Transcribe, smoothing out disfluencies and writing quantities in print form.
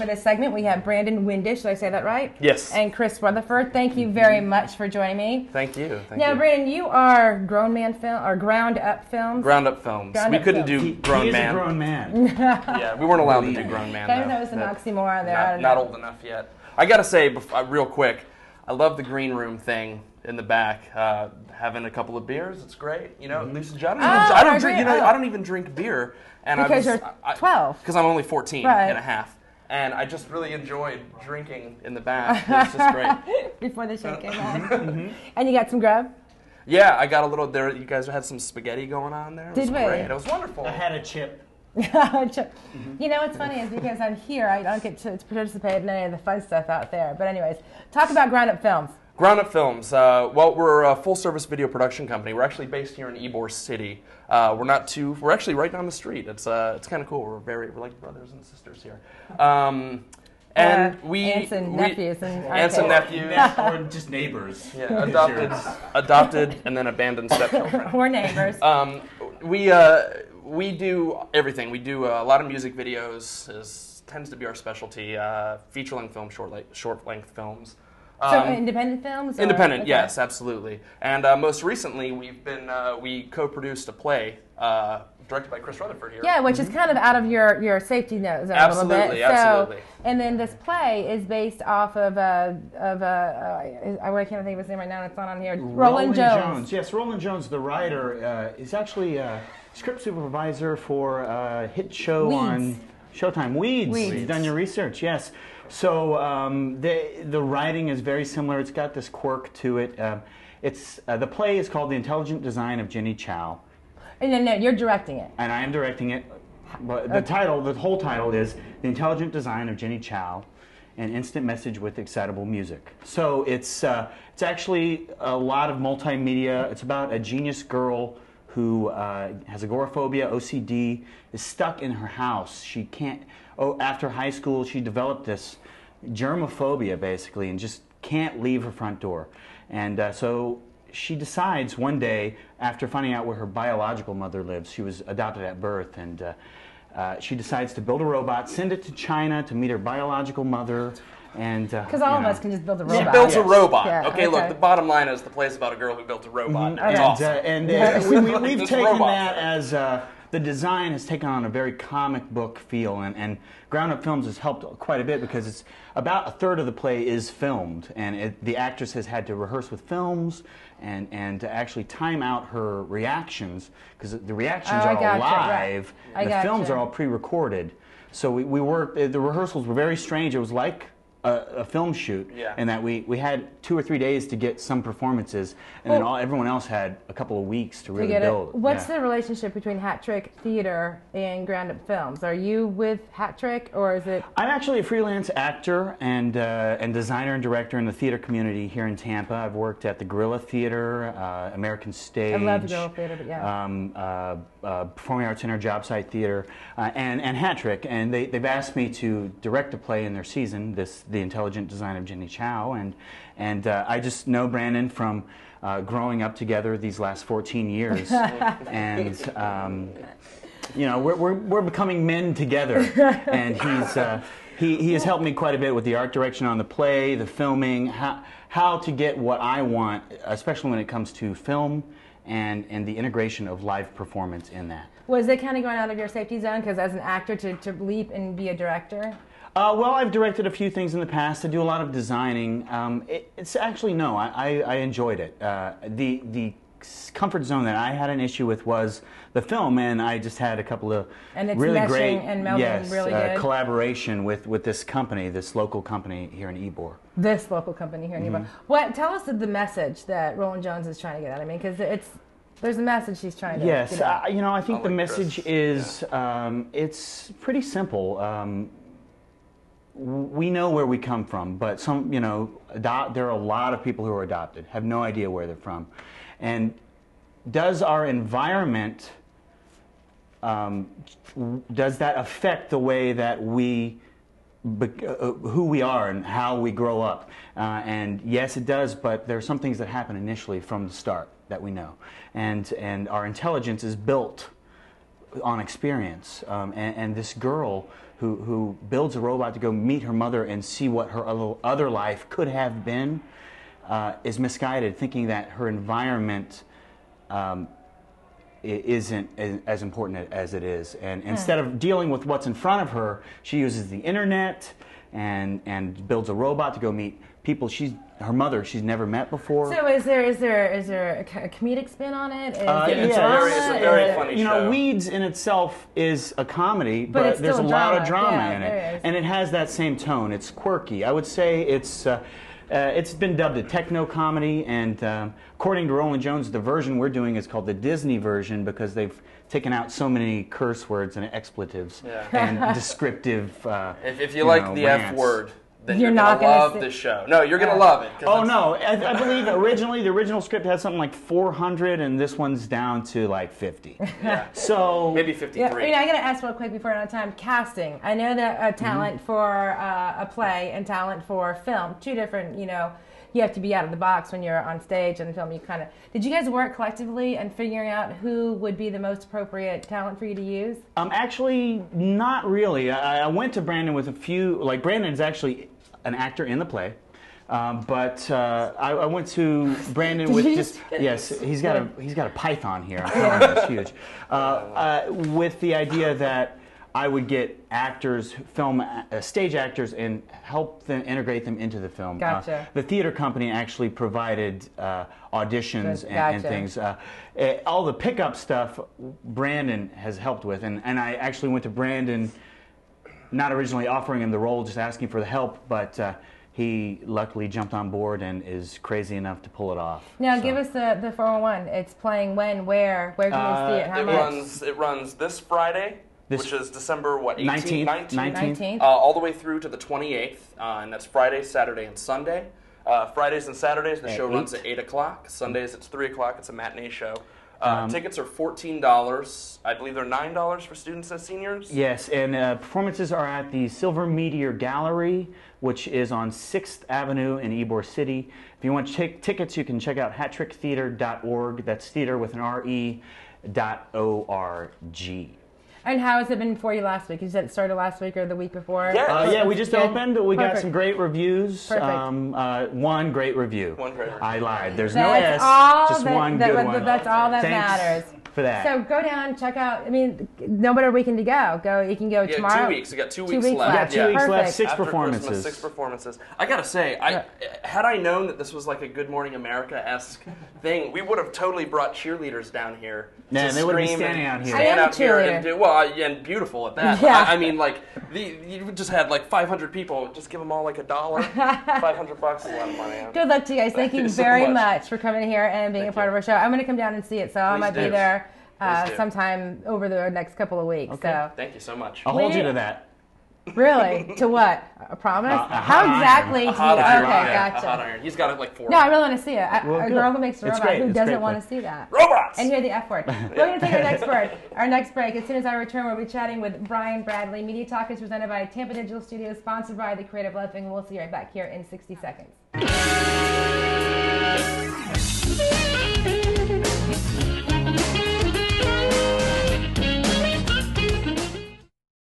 for this segment. We have Brandon Windish, did I say that right? Yes. And Chris Rutherford. Thank you very much for joining me. Thank you. Now, Brandon, you are grown man film or ground up films. Ground up films. We couldn't do grown man. He is a grown man. Yeah, we weren't allowed to do grown man. That was an oxymoron there. Not old enough yet. I gotta say, real quick, I love the green room thing in the back. Having a couple of beers, it's great. You know, Lisa, I don't drink. You know, I don't even drink beer. And because you're 12. Because I'm only 14 and a half. And I just really enjoyed drinking in the back. It's just great. Before the show came on. And you got some grub? Yeah, I got a little there. You guys had some spaghetti going on there. It was great. It was wonderful. I had a chip. You know what's funny is because I'm here, I don't get to participate in any of the fun stuff out there. But anyways, talk about Ground Up Films. Ground Up Films. Well, we're a full-service video production company. We're actually based here in Ybor City. We're actually right down the street. It's kind of cool. We're like brothers and sisters here. And aunts and nephews aunts and nephews, or just neighbors. Yeah, adopted, and then abandoned stepchildren. Or neighbors. We do everything. We do a lot of music videos. Tends to be our specialty. Feature-length films, short-length films. So independent films? Independent, okay. Yes, absolutely. And most recently, we co-produced a play directed by Chris Rutherford here. Yeah, which is kind of out of your safety zone a little bit. Absolutely. And then this play is based off of I can't think of his name right now. It's not on here. Rolin Jones. Yes, Rolin Jones, the writer, is actually a script supervisor for a hit show on Showtime. Weeds. You've done your research, yes. So the writing is very similar. It's got this quirk to it. The play is called The Intelligent Design of Jenny Chow. And no, you're directing it. And I am directing it. But the whole title is The Intelligent Design of Jenny Chow, an instant message with excitable music. So it's actually a lot of multimedia. It's about a genius girl who has agoraphobia, OCD, is stuck in her house. She can't. After high school, she developed this germophobia, basically, and just can't leave her front door. And so she decides one day, after finding out where her biological mother lives, she was adopted at birth, and she decides to build a robot, send it to China to meet her biological mother. Because all of us can just build a robot. She builds a robot. Yeah, okay, look, the bottom line is the play's about a girl who built a robot. Mm-hmm. It's awesome. And we've taken that as the design has taken on a very comic book feel, and Ground Up Films has helped quite a bit because it's about a third of the play is filmed, and the actress has had to rehearse with films and to actually time out her reactions because the reactions are all live. Right. The films are all pre-recorded. So we worked. The rehearsals were very strange. It was like a film shoot, and that we had 2 or 3 days to get some performances, and then everyone else had a couple of weeks to really build. What's the relationship between Hat Trick Theater and Ground Up Films? Are you with Hat Trick, or is it? I'm actually a freelance actor and designer and director in the theater community here in Tampa. I've worked at the Guerrilla Theater, American Stage. I love the Guerrilla Theater, but yeah. Performing Arts Center, Job Site Theater, and Hat Trick, and they've asked me to direct a play in their season, The Intelligent Design of Jenny Chow, and I just know Brandon from growing up together these last 14 years, and you know we're becoming men together, and he has helped me quite a bit with the art direction on the play, the filming, how to get what I want, especially when it comes to film and the integration of live performance in that. Was it kind of going out of your safety zone? Because as an actor, to leap and be a director? Well, I've directed a few things in the past. I do a lot of designing. It's actually, no, I enjoyed it. The comfort zone that I had an issue with was the film, and I just had a couple of really great and melding really good. Collaboration with this company, this local company here in Ybor. This local company here in Ybor. Tell us the message that Rolin Jones is trying to get out. I mean, because there's a message he's trying to get out. You know, I think the message is it's pretty simple. We know where we come from, but there are a lot of people who are adopted, have no idea where they're from. And does our environment, does that affect the way that who we are and how we grow up? And yes, it does, but there are some things that happen initially from the start that we know. And our intelligence is built on experience. And this girl who builds a robot to go meet her mother and see what her other life could have been is misguided, thinking that her environment isn't as important as it is. And instead of dealing with what's in front of her, she uses the internet and builds a robot to go meet people her mother she's never met before. So is there a comedic spin on it? It's a very funny show. You know, Weeds in itself is a comedy, but there's a lot of drama in it, and it has that same tone. It's quirky. I would say it's been dubbed a techno comedy, and according to Rolin Jones, the version we're doing is called the Disney version because they've taken out so many curse words and expletives and descriptive. If you like the rants. F word, then you're gonna not gonna love this show. No, you're gonna love it. Oh no! I believe originally the original script had something like 400, and this one's down to like 50. Yeah. So maybe 53. Yeah, I gotta ask real quick before I run out of time. Casting. I know that talent for a play and talent for film, two different. You have to be out of the box when you're on stage and film. Did you guys work collectively and figuring out who would be the most appropriate talent for you to use? Actually, not really. I went to Brandon with a few. Like Brandon's actually an actor in the play, but I went to Brandon with just he's got a python here. I'm telling you, it's huge. With the idea that I would get actors, stage actors, and help them integrate them into the film. Gotcha. The theater company actually provided auditions and things. All the pickup stuff Brandon has helped with, and I actually went to Brandon, not originally offering him the role, just asking for the help, but he luckily jumped on board and is crazy enough to pull it off. Now, give us the 411. It's playing when, where can we see it, how much? It runs this Friday, which is December, 19th? All the way through to the 28th, and that's Friday, Saturday, and Sunday. Fridays and Saturdays, the show runs at 8 o'clock. Sundays, it's 3 o'clock. It's a matinee show. Tickets are $14. I believe they're $9 for students and seniors. Yes, and performances are at the Silver Meteor Gallery, which is on 6th Avenue in Ybor City. If you want tickets, you can check out hattricktheater.org. That's theater with an R-E .org. And how has it been for you last week? You said it started last week or the week before? Yeah, we just opened. We got some great reviews. Perfect. One great review. One great review. I lied. There's no S, just one good one. That's all that Thanks matters. For that. So go down, check out. I mean, no better weekend to go. You can go tomorrow. 2 weeks. We got 2 weeks left. We got 2 weeks left. Perfect. 6 After performances. Christmas, 6 performances. I gotta say, had I known that this was like a Good Morning America-esque thing, we would have totally brought cheerleaders down here. Man, they wouldn't be standing out here. Stand out here and beautiful at that. Yeah. I mean, like you just had like 500 people. Just give them all like $1. $500 is a lot of money. Good luck to you guys. Thank you so very much much for coming here and being a part of our show. I'm going to come down and see it, so I might be there sometime over the next couple of weeks. Okay. So. Thank you so much. I'll hold you to that. Really? To what? A promise? How exactly? Okay, gotcha. A hot iron. He's got it like 4. No, I really want to see it. Well, a girl who makes a robot. Who doesn't want to see that? Robots! And hear the F word. We're going to take our next break. As soon as I return, we'll be chatting with Brian Bradley. Media Talk is presented by Tampa Digital Studios, sponsored by the Creative Left Wing. We'll see you right back here in 60 seconds.